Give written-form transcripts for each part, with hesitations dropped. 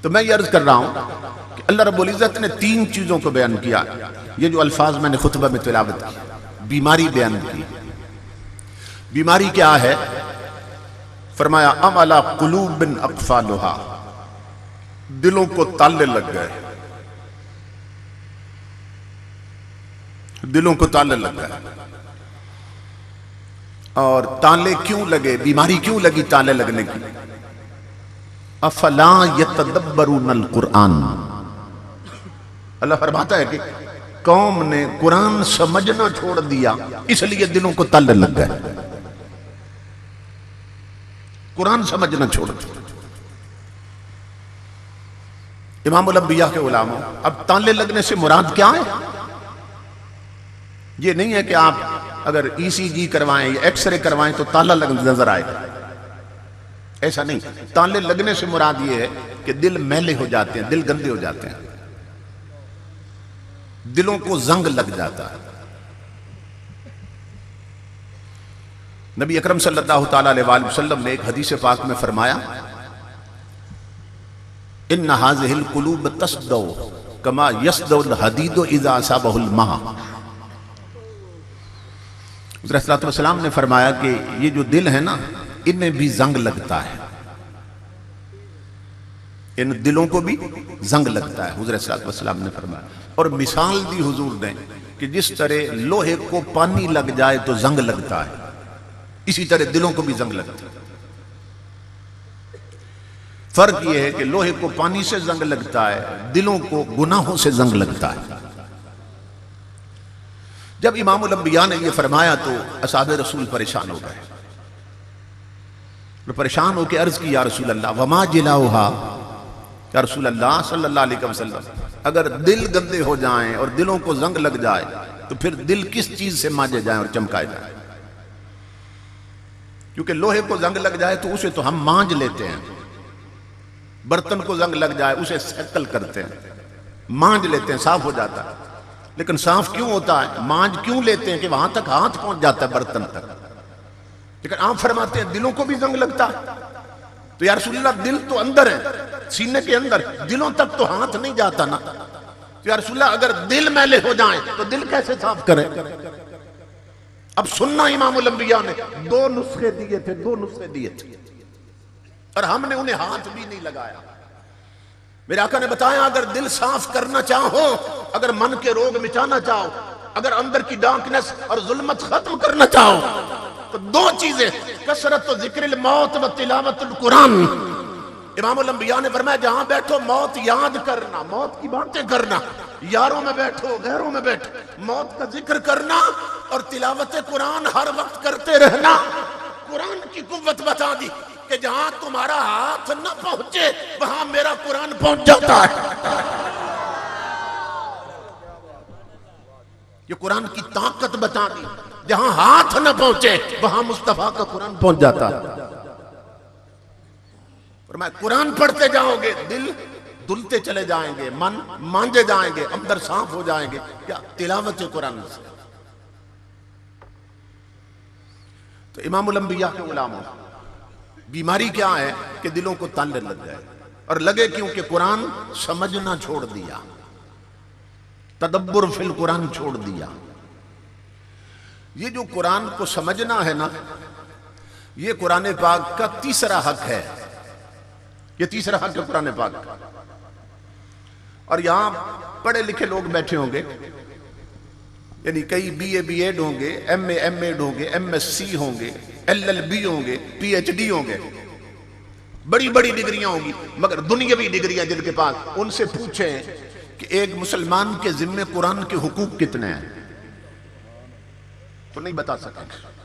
تو میں یہ عرض کر رہا ہوں کہ اللہ رب العزت نے 3 چیزوں کو بیان کیا. یہ جو الفاظ میں نے خطبہ میں تلاوت کی، بیماری بیان کی. بیماری کیا ہے؟ فرمایا ام علی قلوب اقفالها، دلوں کو تالے لگ گئے. دلوں کو تالے لگ گئے. اور تالے کیوں لگے؟ بیماری کیوں لگی تالے لگنے کی؟ افلا یتدبرون القرآن، اللہ فرماتا ہے کہ قوم نے قرآن سمجھنا چھوڑ دیا، اس لیے دلوں کو تالے لگ گئے. قرآن سمجھنا چھوڑ دیا. امام الانبیاء کے علماء، اب تالے لگنے سے مراد کیا ہے؟ یہ نہیں ہے کہ آپ اگر ای سی جی کروائیں یا ایکس رے کروائیں تو تالا نظر آئے، ایسا نہیں. تالے لگنے سے مراد یہ ہے کہ دل میلے ہو جاتے ہیں، دل گندے ہو جاتے ہیں، دلوں کو زنگ لگ جاتا ہے. نبی اکرم صلی اللہ تعالیٰ علیہ وآلہ وسلم نے ایک حدیث پاک میں فرمایا ان هذه القلوب تصدو كما يصدو الحديد اذا اصابه الماء. حضرت صلی اللہ علیہ وسلم نے فرمایا کہ یہ جو دل ہے نا، انہیں بھی زنگ لگتا ہے، ان دلوں کو بھی زنگ لگتا ہے. حضرت صلی اللہ علیہ وسلم نے فرمایا، اور مثال دی حضور نے کہ جس طرح لوہے کو پانی لگ جائے تو زنگ لگتا ہے، اسی طرح دلوں کو بھی زنگ لگتا ہے. فرق یہ ہے کہ لوہے کو پانی سے زنگ لگتا ہے، دلوں کو گناہوں سے زنگ لگتا ہے. جب امام الانبیاء نے یہ فرمایا تو اصحاب رسول پریشان ہو گئے. پریشان ہو کے عرض کی یا رسول اللہ وما جلاؤہا، یا رسول اللہ صلی اللہ علیہ وسلم اگر دل گندے ہو جائیں اور دلوں کو زنگ لگ جائے تو پھر دل کس چیز سے مانجے جائیں اور چمکائے جائیں؟ کیونکہ لوہے کو زنگ لگ جائے تو اسے تو ہم مانج لیتے ہیں، برتن کو زنگ لگ جائے اسے سیٹل کرتے ہیں، مانج لیتے ہیں، صاف ہو جاتا ہے. لیکن صاف کیوں ہوتا ہے؟ مانج کیوں لیتے ہیں کہ وہاں تک ہاتھ پہنچ جاتا ہے برتن تک. لیکن آپ فرماتے ہیں دلوں کو بھی زنگ لگتا ہے. تو یا رسول اللہ دل تو اندر ہے، سینے کے اندر، دلوں تک تو ہاتھ نہیں جاتا نا. تو یا رسول اللہ اگر دل میلے ہو جائیں تو دل کیسے صاف کریں؟ اب سننا امام الانبیاء نے 2 نسخے دیے تھے، 2 نسخے دیے تھے، اور ہم نے انہیں ہاتھ بھی نہیں لگایا. میرے آقا نے بتایا اگر دل صاف کرنا چاہو، اگر من کے روگ مٹانا چاہو، اگر اندر کی ڈارکنس اور ظلمت ختم کرنا چاہو تو 2 چیزیں، کثرت و ذکر الموت و تلاوت القرآن. امام الانبیاء نے فرمایا جہاں بیٹھو موت یاد کرنا، موت کی باتیں کرنا، یاروں میں بیٹھو غیروں میں بیٹھو، موت کا ذکر کرنا اور تلاوت قرآن ہر وقت کرتے رہنا. قرآن کی قوت بتا دی کہ جہاں تمہارا ہاتھ نہ پہنچے وہاں میرا قرآن پہنچ جاتا ہے. یہ قرآن کی طاقت بتا دی، جہاں ہاتھ نہ پہنچے وہاں مصطفیٰ کا قرآن پہنچ جاتا ہے. فرمایا قرآن پڑھتے جاؤ گے دل دلتے چلے جائیں گے، من مانجے جائیں گے، اندر صاف ہو جائیں گے. کیا؟ تلاوت قرآن سے. تو امام الانبیاء کے علماء، بیماری کیا ہے کہ دلوں کو تالے لگ گئے. اور لگے کیونکہ قرآن سمجھنا چھوڑ دیا، تدبر فی القرآن چھوڑ دیا. یہ جو قرآن کو سمجھنا ہے نا، یہ قرآن پاک کا تیسرا حق ہے. یہ تیسرا حق ہے قرآن پاک کا. اور یہاں پڑھے لکھے لوگ بیٹھے ہوں گے، یعنی کئی بی اے بی ایڈ ہوں گے، ایم اے ایم ایڈ ہوں گے، ایم ایس سی ہوں گے، ایل ایل بی ہوں گے، پی ایچ ڈی ہوں گے، بڑی بڑی ڈگریاں ہوں گی، مگر دنیاوی ڈگریاں جن کے پاس، ان سے پوچھیں کہ ایک مسلمان کے ذمہ قرآن کے حقوق کتنے ہیں تو نہیں بتا سکیں.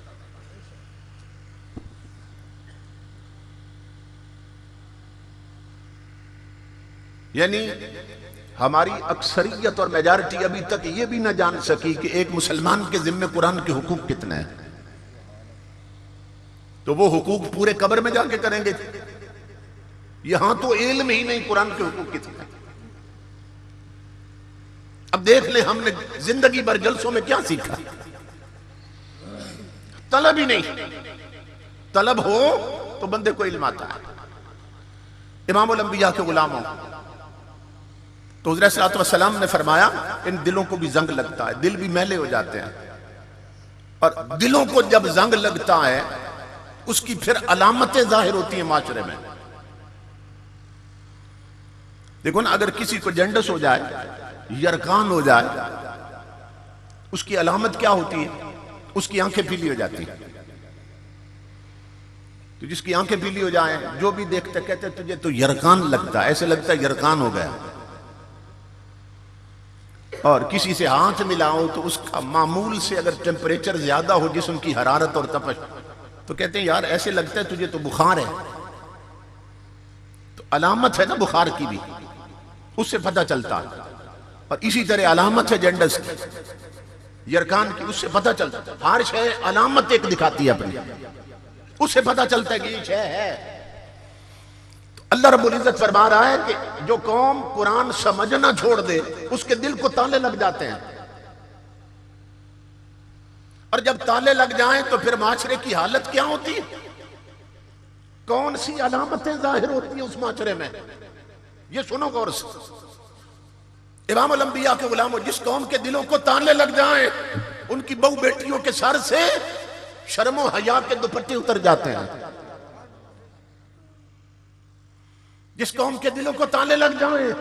یعنی ہماری اکثریت اور میجارٹی ابھی تک یہ بھی نہ جان سکی کہ ایک مسلمان کے ذمہ قرآن کے حقوق کتنے ہیں. تو وہ حقوق پورے قبر میں جا کے کریں گے. یہاں تو علم ہی نہیں قرآن کے حقوق کتنے ہیں. اب دیکھ لیں ہم نے زندگی بھر جلسوں میں کیا سیکھا. طلب ہی نہیں. طلب ہو تو بندے کو علم آتا ہے. امام الانبیاء کے غلاموں، تو حضرت صلی اللہ علیہ وسلم نے فرمایا ان دلوں کو بھی زنگ لگتا ہے، دل بھی میلے ہو جاتے ہیں، اور دلوں کو جب زنگ لگتا ہے اس کی پھر علامتیں ظاہر ہوتی ہیں معاشرے میں۔ دیکھو نا، اگر کسی کو جنڈس ہو جائے، یرکان ہو جائے، اس کی علامت کیا ہوتی ہے؟ اس کی آنکھیں پیلی ہو جاتی ہیں۔ تو جس کی آنکھیں پیلی ہو جائیں، جو بھی دیکھتے کہتے تجھے تو یرکان لگتا ہے، ایسے لگتا ہے یرکان ہو گیا۔ اور کسی سے ہاتھ ملاؤ تو اس کا معمول سے اگر ٹیمپریچر زیادہ ہو، جسم کی حرارت اور تپش، تو کہتے ہیں یار ایسے لگتا ہے تجھے تو بخار ہے۔ تو علامت ہے نا بخار کی بھی، اس سے پتہ چلتا ہے۔ اور اسی طرح علامت ہے جنڈس کی، یرکان کی، اس سے پتہ چلتا ہے۔ ہر شے علامت ایک دکھاتی ہے اپنی، اس سے پتہ چلتا ہے کہ یہ شے ہے۔ تو اللہ رب العزت فرما رہا ہے کہ جو قوم قرآن سمجھنا چھوڑ دے اس کے دل کو تالے لگ جاتے ہیں، اور جب تالے لگ جائیں تو پھر معاشرے کی حالت کیا ہوتی ہے؟ کون سی علامتیں ظاہر ہوتی ہیں اس معاشرے میں؟ یہ سنو غور سے، امام الانبیاء کے غلاموں، جس قوم کے دلوں کو تالے لگ جائیں ان کی بہو بیٹیوں کے سر سے شرم و حیا کے دوپٹے اتر جاتے ہیں۔ جس قوم کے دلوں کو تالے لگ جائیں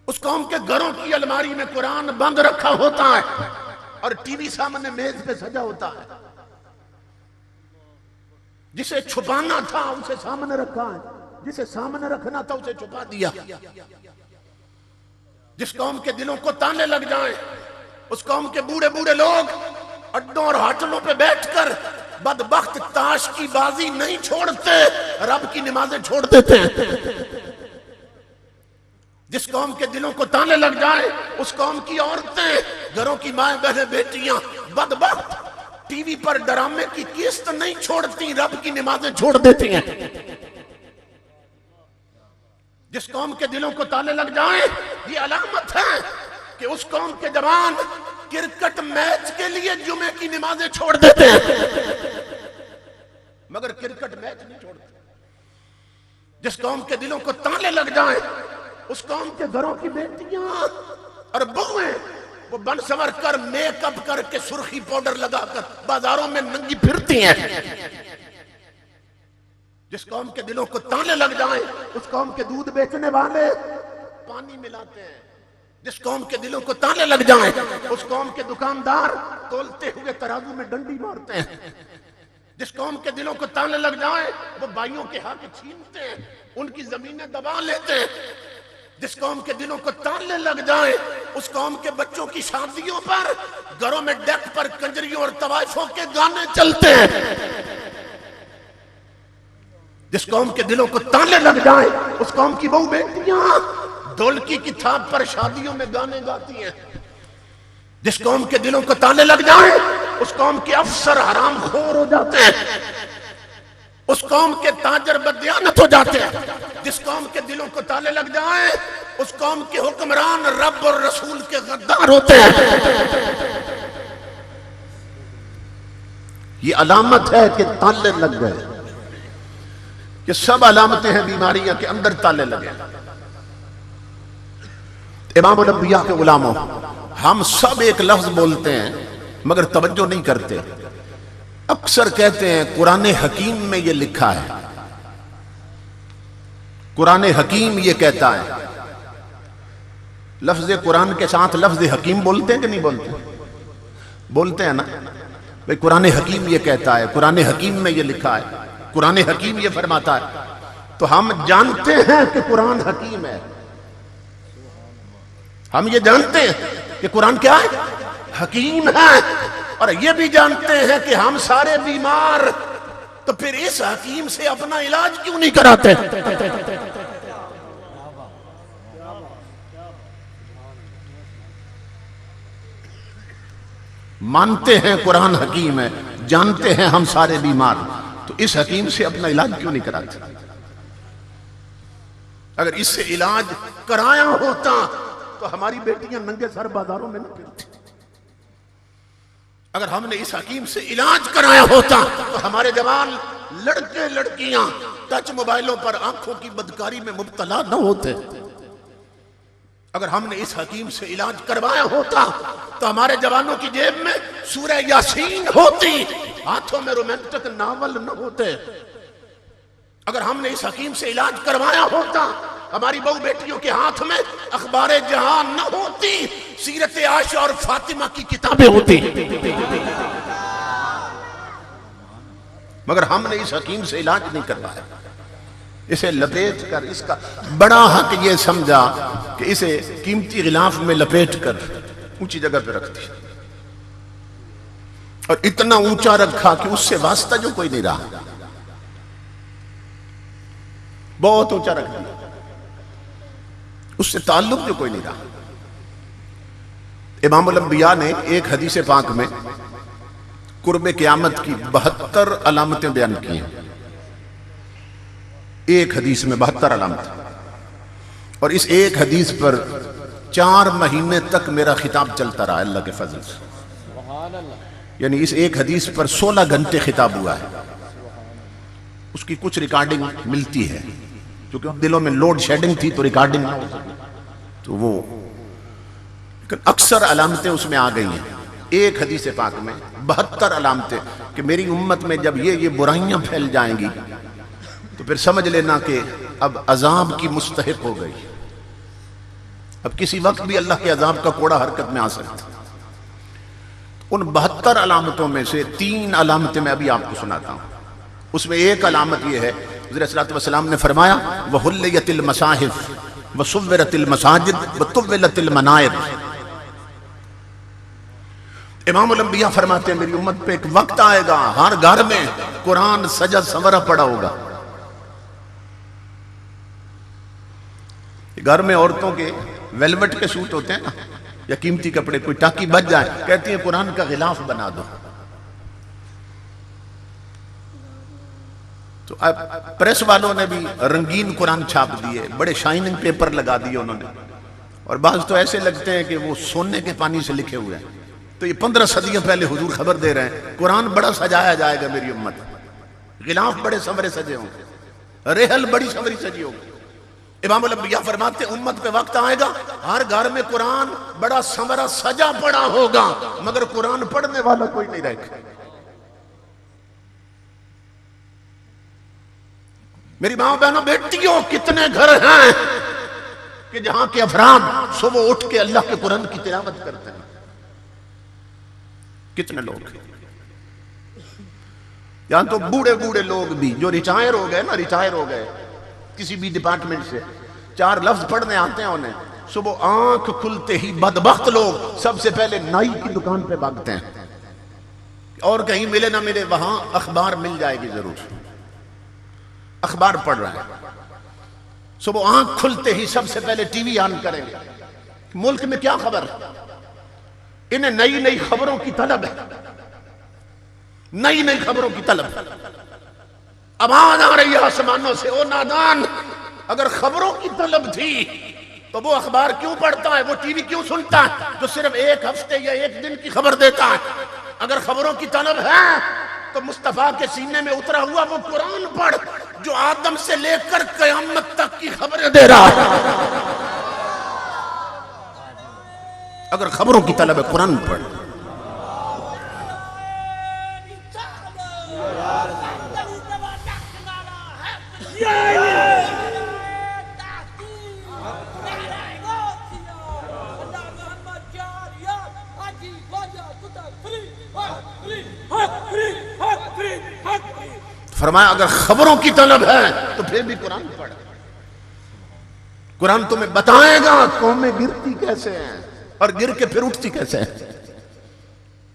اس قوم کے گھروں کی الماری میں قرآن بند رکھا ہوتا ہے اور ٹی وی سامنے میز پہ سجا ہوتا ہے۔ جسے چھپانا تھا اسے سامنے رکھا ہے، جسے سامنے رکھنا تھا اسے چھپا دیا۔ جس قوم کے دلوں کو تالے لگ جائیں اس قوم کے بوڑھے بوڑھے لوگ اڈوں اور ہوٹلوں پہ بیٹھ کر بدبخت تاش کی بازی نہیں چھوڑتے، رب کی نمازیں چھوڑ دیتے ہیں۔ جس قوم کے دلوں کو تالے لگ جائیں اس قوم کی عورتیں، گھروں کی مائیں بہنیں بیٹیاں بدبخت ٹی وی پر ڈرامے کی قسط نہیں چھوڑتی، رب کی نمازیں چھوڑ دیتی ہیں۔ جس قوم کے دلوں کو تالے لگ جائیں یہ علامت ہے کہ اس قوم کے جوان کرکٹ میچ کے لیے جمعے کی نمازیں چھوڑ دیتے ہیں، مگر کرکٹ میچ نہیں چھوڑتے۔ جس قوم کے دلوں کو تالے لگ جائیں اس قوم کے گھروں کی بیٹیاں اور بہویں وہ بن سنور کر میک اپ کر کے سرخی پاؤڈر لگا کر بازاروں میں ننگی پھرتی ہیں۔ جس قوم کے دلوں کو تالے لگ جائیں اس قوم کے دودھ بیچنے والے پانی ملاتے ہیں۔ جس قوم کے دلوں کو تالے لگ جائیں اس قوم کے دکاندار تولتے ہوئے ترازو میں ڈنڈی مارتے ہیں۔ جس قوم کے دلوں کو تالے لگ جائیں وہ بھائیوں کے حق چھینتے ہیں، ان کی زمینیں دبا لیتے ہیں۔ جس قوم کے دلوں کو تالے لگ جائیں اس قوم کے بچوں کی شادیوں پر گھروں میں ڈیک پر کنجریوں اور طوائفوں کے گانے چلتے ہیں۔ جس قوم کے دلوں کو تالے لگ جائیں اس قوم کی بہو بیٹیاں ڈھولکی کی تھاپ پر شادیوں میں گانے گاتی ہیں۔ جس قوم کے دلوں کو تالے لگ جائیں اس قوم کے افسر حرام خور ہو جاتے ہیں، اس قوم کے تاجر بددیانت ہو جاتے ہیں۔ جس قوم کے دلوں کو تالے لگ جائیں اس قوم کے حکمران رب اور رسول کے غدار ہوتے ہیں۔ یہ علامت ہے کہ تالے لگ گئے، یہ سب علامتیں ہیں بیماریاں کے اندر تالے لگے۔ امام الانبیاء کے غلاموں، ہم سب ایک لفظ بولتے ہیں مگر توجہ نہیں کرتے۔ اکثر کہتے ہیں قرآن حکیم میں یہ لکھا ہے، قرآن حکیم یہ کہتا ہے۔ لفظ قرآن کے ساتھ لفظ حکیم بولتے ہیں کہ نہیں بولتے؟ بولتے ہیں نا بھئی، قرآن حکیم یہ کہتا ہے، قرآن حکیم میں یہ لکھا ہے، قرآن حکیم یہ فرماتا ہے۔ تو ہم جانتے ہیں کہ قرآن حکیم ہے، ہم یہ جانتے ہیں کہ قرآن کیا ہے؟ حکیم ہے، اور یہ بھی جانتے ہیں کہ ہم سارے بیمار، تو پھر اس حکیم سے اپنا علاج کیوں نہیں کراتے؟ مانتے ہیں قرآن حکیم ہے، جانتے ہیں ہم سارے بیمار، تو اس حکیم سے اپنا علاج کیوں نہیں کراتے؟ اگر اس سے علاج کرایا ہوتا تو ہماری بیٹیاں ننگے سر بازاروں میں نہ پھرتی۔ اگر ہم نے اس حکیم سے علاج کرایا ہوتا تو ہمارے جوان لڑکے لڑکیاں ٹچ موبائلوں پر آنکھوں کی بدکاری میں مبتلا نہ ہوتے. اگر ہم نے اس حکیم سے علاج کروایا ہوتا تو ہمارے جوانوں کی جیب میں سورہ یاسین ہوتی, ہاتھوں میں رومانٹک ناول نہ ہوتے. اگر ہم نے اس حکیم سے علاج کروایا ہوتا ہماری بہو بیٹیوں کے ہاتھ میں اخبار جہاں نہ ہوتی, سیرت عائشہ اور فاطمہ کی کتابیں ہوتی. مگر ہم نے اس حکیم سے علاج نہیں کروایا. اسے لپیٹ کر, اس کا بڑا حق یہ سمجھا کہ اسے قیمتی غلاف میں لپیٹ کر اونچی جگہ پہ رکھ دیا, اور اتنا اونچا رکھا کہ اس سے واسطہ جو کوئی نہیں رہا, بہت اونچا رکھ دیا, اس سے تعلق جو کوئی نہیں رہا. امام الانبیاء نے ایک حدیث پاک میں قرب قیامت کی 72 علامتیں بیان کی ہیں. ایک حدیث میں 72 علامتیں, اور اس ایک حدیث پر 4 مہینے تک میرا خطاب چلتا رہا اللہ کے فضل سے. یعنی اس ایک حدیث پر 16 گھنٹے خطاب ہوا ہے. اس کی کچھ ریکارڈنگ ملتی ہے کیونکہ دلوں میں لوڈ شیڈنگ تھی تو ریکارڈنگ نہ ہو سکی, تو وہ لیکن اکثر علامتیں اس میں آ گئی ہیں. ایک حدیث پاک میں 72 علامتیں کہ میری امت میں جب یہ برائیاں پھیل جائیں گی تو پھر سمجھ لینا کہ اب عذاب کی مستحق ہو گئی, اب کسی وقت بھی اللہ کے عذاب کا کوڑا حرکت میں آ سکتا. ان 72 علامتوں میں سے 3 علامتیں میں ابھی آپ کو سناتا ہوں. اس میں ایک علامت یہ ہے, حضرت صلی اللہ علیہ وسلم نے فرمایا وَحُلِّيَتِ الْمَصَاحِفِ وَصُوِّرَتِ الْمَسَاجِدِ وَطُوِّلَتِ الْمَنَائِرِ. امام الانبیاء فرماتے ہیں میری امت پہ ایک وقت آئے گا ہر گھر میں قرآن سجا سورا پڑا ہوگا. گھر میں عورتوں کے ویلوٹ کے سوٹ ہوتے ہیں نا, یا قیمتی کپڑے, کوئی ٹاکی بچ جائے کہتی ہیں قرآن کا غلاف بنا دو. تو اب پریس والوں نے بھی رنگین قرآن چھاپ دیے, بڑے شائننگ پیپر لگا دیے انہوں نے, اور بعض تو ایسے لگتے ہیں کہ وہ سونے کے پانی سے لکھے ہوئے ہیں. تو یہ 15 صدیوں پہلے حضور خبر دے رہے ہیں قرآن بڑا سجایا جائے گا میری امت, غلاف بڑے سورے سجے ہوں گے, ریحل بڑی سوری سجی ہوگی. امام الانبیاء فرماتے ہیں امت پہ وقت آئے گا ہر گھر میں قرآن بڑا سورا سجا پڑا ہوگا مگر قرآن پڑھنے والا کوئی نہیں رہے گا. میری ماں بہنوں بیٹیوں کتنے گھر ہیں کہ جہاں کے افراد صبح اٹھ کے اللہ کے قرآن کی تلاوت کرتے ہیں. کتنے لوگ ہیں یہاں, تو بوڑھے بوڑھے لوگ بھی جو ریٹائر ہو گئے نا, ریٹائر ہو گئے کسی بھی ڈپارٹمنٹ سے, 4 لفظ پڑھنے آتے ہیں انہیں, صبح آنکھ کھلتے ہی بدبخت لوگ سب سے پہلے نائی کی دکان پہ بھاگتے ہیں, اور کہیں ملے نہ ملے وہاں اخبار مل جائے گی ضرور, اخبار پڑھ رہے ہیں. صبح آنکھ کھلتے ہی سب سے پہلے ٹی وی آن کریں گے, ملک میں کیا خبر, انہیں نئی نئی خبروں کی طلب ہے, نئی نئی خبروں کی طلب. آواز آ رہی ہے آسمانوں سے, او نادان, اگر خبروں کی طلب تھی تو وہ اخبار کیوں پڑھتا ہے, وہ ٹی وی کیوں سنتا ہے جو صرف ایک ہفتے یا ایک دن کی خبر دیتا ہے. اگر خبروں کی طلب ہے تو مصطفیٰ کے سینے میں اترا ہوا وہ قرآن پڑھ جو آدم سے لے کر قیامت تک کی خبریں دے رہا ہے. اگر خبروں کی طلب ہے قرآن پڑھ. فرمایا اگر خبروں کی طلب ہے تو پھر بھی قرآن پڑھ. قرآن تمہیں بتائے گا قومیں گرتی کیسے ہیں اور گر کے پھر اٹھتی کیسے ہیں.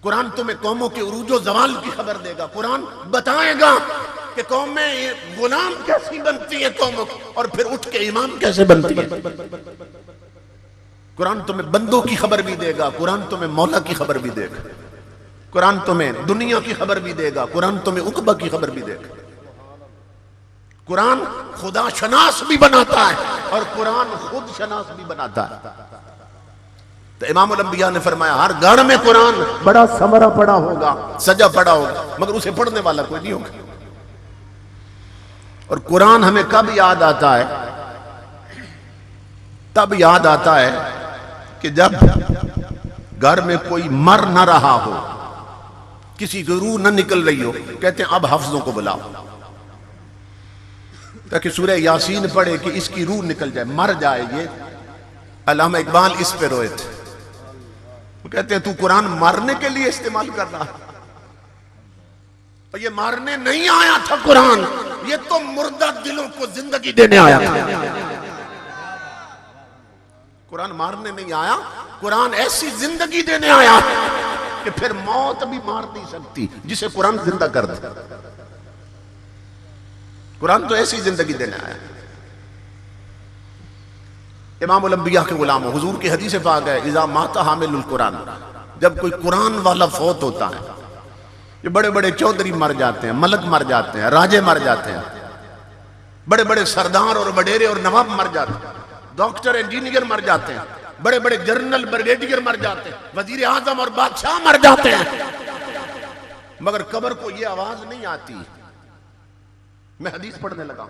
قرآن تمہیں قوموں کے عروج و زوال کی خبر دے گا. قرآن بتائے گا کہ قومیں غلام کیسی بنتی ہیں قوموں کی اور پھر اٹھ کے امام کیسے بنتی ہیں. قرآن تمہیں بندوں کی خبر بھی دے گا, قرآن تمہیں مولا کی خبر بھی دے گا, قرآن تمہیں دنیا کی خبر بھی دے گا, قرآن تمہیں عقبہ کی خبر بھی دے گا. قرآن خدا شناس بھی بناتا ہے اور قرآن خود شناس بھی بناتا ہے. تو امام الانبیاء نے فرمایا ہر گھر میں قرآن بڑا سمرا پڑا ہوگا, سجا پڑا ہوگا, مگر اسے پڑھنے والا کوئی نہیں ہوگا. اور قرآن ہمیں کب یاد آتا ہے؟ تب یاد آتا ہے کہ جب گھر میں کوئی مر نہ رہا ہو، کسی کی روح نہ نکل رہی ہو، کہتے ہیں اب حفظوں کو بلاؤ تاکہ سورہ یاسین پڑھے کہ اس کی روح نکل جائے، مر جائے یہ۔ علامہ اقبال اس پہ روئے تھے، وہ کہتے ہیں تو قرآن مارنے کے لیے استعمال کر رہا، اور یہ مارنے نہیں آیا تھا قرآن، یہ تو مردہ دلوں کو زندگی دینے آیا تھا۔ قرآن مارنے نہیں آیا، قرآن ایسی زندگی دینے آیا کہ پھر موت بھی مار نہیں سکتی جسے قرآن زندہ کر دے۔ قرآن تو ایسی زندگی دینے آیا۔ امام الانبیاء کے غلام حضور کی حدیث پاک ہے، اذا مات حامل القرآن، جب کوئی قرآن والا فوت ہوتا ہے، یہ بڑے بڑے چودھری مر جاتے ہیں، ملک مر جاتے ہیں، راجے مر جاتے ہیں، بڑے بڑے سردار اور وڈیرے اور نواب مر جاتے ہیں، ڈاکٹر انجینئر مر جاتے ہیں، بڑے بڑے جنرل بریگیڈیئر مر جاتے ہیں، وزیر اعظم اور بادشاہ مر جاتے ہیں، مگر قبر کو یہ آواز نہیں آتی۔ میں حدیث پڑھنے لگا،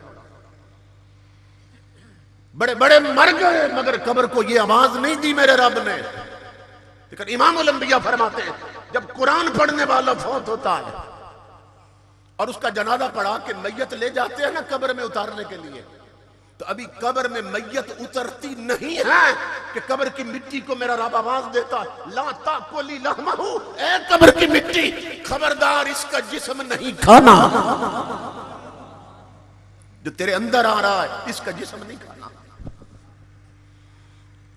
بڑے بڑے مر گئے مگر قبر کو یہ آواز نہیں دی میرے رب نے۔ لیکن امام الانبیاء فرماتے ہیں جب قرآن پڑھنے والا فوت ہوتا ہے اور اس کا جنازہ پڑھا کہ میت لے جاتے ہیں نا قبر میں اتارنے کے لیے، تو ابھی قبر میں میت اترتی نہیں ہے کہ قبر کی مٹی کو میرا رب آواز دیتا ہے، لا تاکلی لحمہ، اے قبر کی مٹی خبردار اس کا جسم نہیں کھانا، جو تیرے اندر آ رہا ہے اس کا جسم نہیں کھانا۔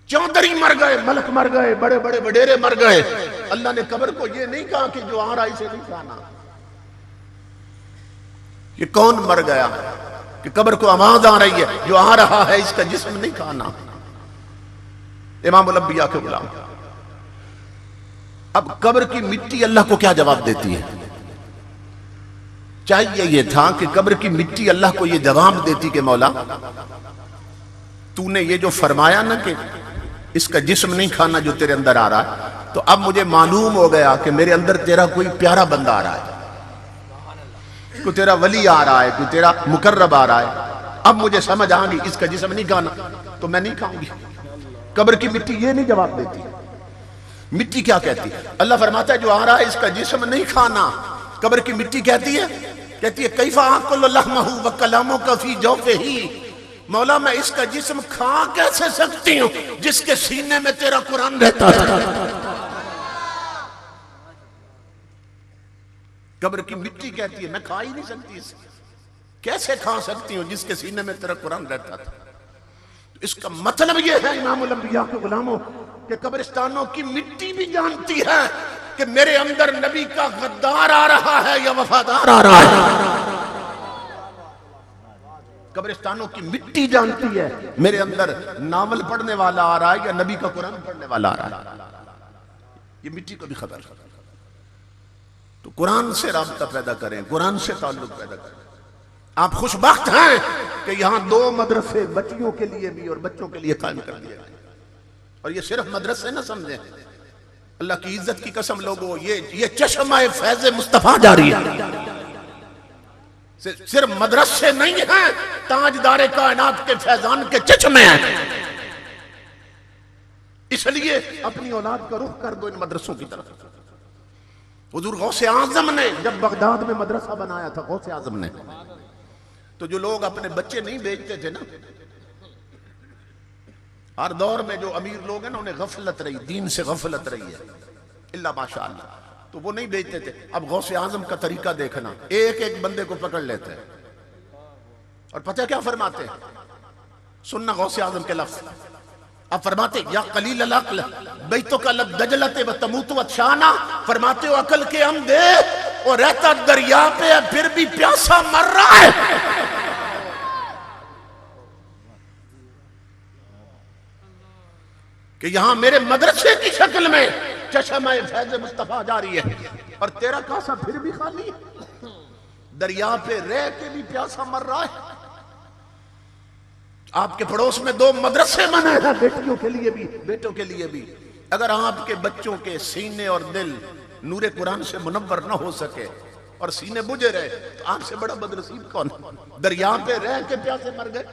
چودھری مر گئے، ملک مر گئے، بڑے بڑے وڈیرے مر گئے، اللہ نے قبر کو یہ نہیں کہا کہ جو آ رہا ہے اسے نہیں کھانا۔ یہ کون مر گیا کہ قبر کو آواز آ رہی ہے جو آ رہا ہے اس کا جسم نہیں کھانا؟ امام الانبیاء کے غلام۔ اب قبر کی مٹی اللہ کو کیا جواب دیتی ہے؟ چاہیے یہ تھا کہ قبر کی مٹی اللہ کو یہ جواب دیتی کہ مولا تو نے یہ جو فرمایا نا کہ اس کا جسم نہیں کھانا جو تیرے اندر آ رہا ہے، تو اب مجھے معلوم ہو گیا کہ میرے اندر تیرا کوئی پیارا بندہ آ رہا ہے، کوئی تیرا ولی آ رہا ہے، کوئی تیرا مقرب آ رہا ہے، اب مجھے سمجھ آ گئی اس کا جسم نہیں کھانا تو میں نہیں کھاؤں گی۔ قبر کی مٹی یہ نہیں جواب دیتی، مٹی کیا کہتی ہے؟ اللہ فرماتا ہے جو آ رہا ہے اس کا جسم نہیں کھانا، قبر کی مٹی کہتی ہے کیفا آکل لحمہ وکلامک فی جوفہ، مولا میں اس کا جسم کھا کیسے سکتی ہوں جس کے سینے میں تیرا قرآن رہتا ہے۔ قبر کی مٹی کہتی ہے میں کھا ہی نہیں سکتی اسے، کیسے کھا سکتی ہوں جس کے سینے میں تیرا قرآن رہتا تھا۔ اس کا مطلب یہ ہے امام الانبیاء کے غلاموں کہ قبرستانوں کی مٹی بھی جانتی ہے کہ میرے اندر نبی کا غدار آ رہا ہے یا وفادار آ رہا ہے۔ قبرستانوں کی مٹی جانتی ہے میرے اندر ناول پڑھنے والا آ رہا ہے یا نبی کا قرآن پڑھنے والا آ رہا ہے، یہ مٹی کو بھی خبر ہے۔ تو قرآن سے رابطہ پیدا کریں، قرآن سے تعلق پیدا کریں۔ آپ خوش بخت ہیں کہ یہاں 2 مدرسے بچیوں کے لیے بھی اور بچوں کے لیے قائم کر دیے گئے، اور یہ صرف مدرسے نہ سمجھیں، اللہ کی عزت کی قسم لوگوں، یہ چشمہ فیض مصطفیٰ جاری ہے، صرف مدرسے نہیں ہیں، تاجدار کائنات کے فیضان کے چشمے ہیں۔ اس لیے اپنی اولاد کا رخ کر دو ان مدرسوں کی طرف۔ حضور غوث اعظم نے جب بغداد میں مدرسہ بنایا تھا، غوث اعظم نے، تو جو لوگ اپنے بچے نہیں بھیجتے تھے نا، ہر دور میں جو امیر لوگ ہیں نا انہیں غفلت رہی، دین سے غفلت رہی ہے، اللہ ماشاءاللہ، تو وہ نہیں بیچتے تھے۔ اب غوث اعظم کا طریقہ دیکھنا، ایک ایک بندے کو پکڑ لیتے ہیں اور پتہ کیا فرماتے ہیں؟ سننا غوث اعظم کے لفظ، اب فرماتے یا قلیل العقل بیتک للدجلۃ وتموت عطشانا، فرماتے ہو عقل کے ہم دے، اور رہتا دریا پہ ہے پھر بھی پیاسا مر رہا ہے۔ کہ یہاں میرے مدرسے کی شکل میں چشمہ فیض مصطفیٰ جاری ہے اور تیرا کاسا پھر بھی خالی ہے، دریا پہ رہ کے بھی پیاسا مر رہا ہے۔ آپ کے پڑوس میں 2 مدرسے بنے ہیں، بیٹیوں کے لیے بھی بیٹوں کے لیے بھی۔ اگر آپ کے بچوں کے سینے اور دل نور قرآن سے منور نہ ہو سکے اور سینے بجھے رہے تو آپ سے بڑا بدنصیب کون ہے؟ دریا پہ رہ کے پیاسے مر گئے،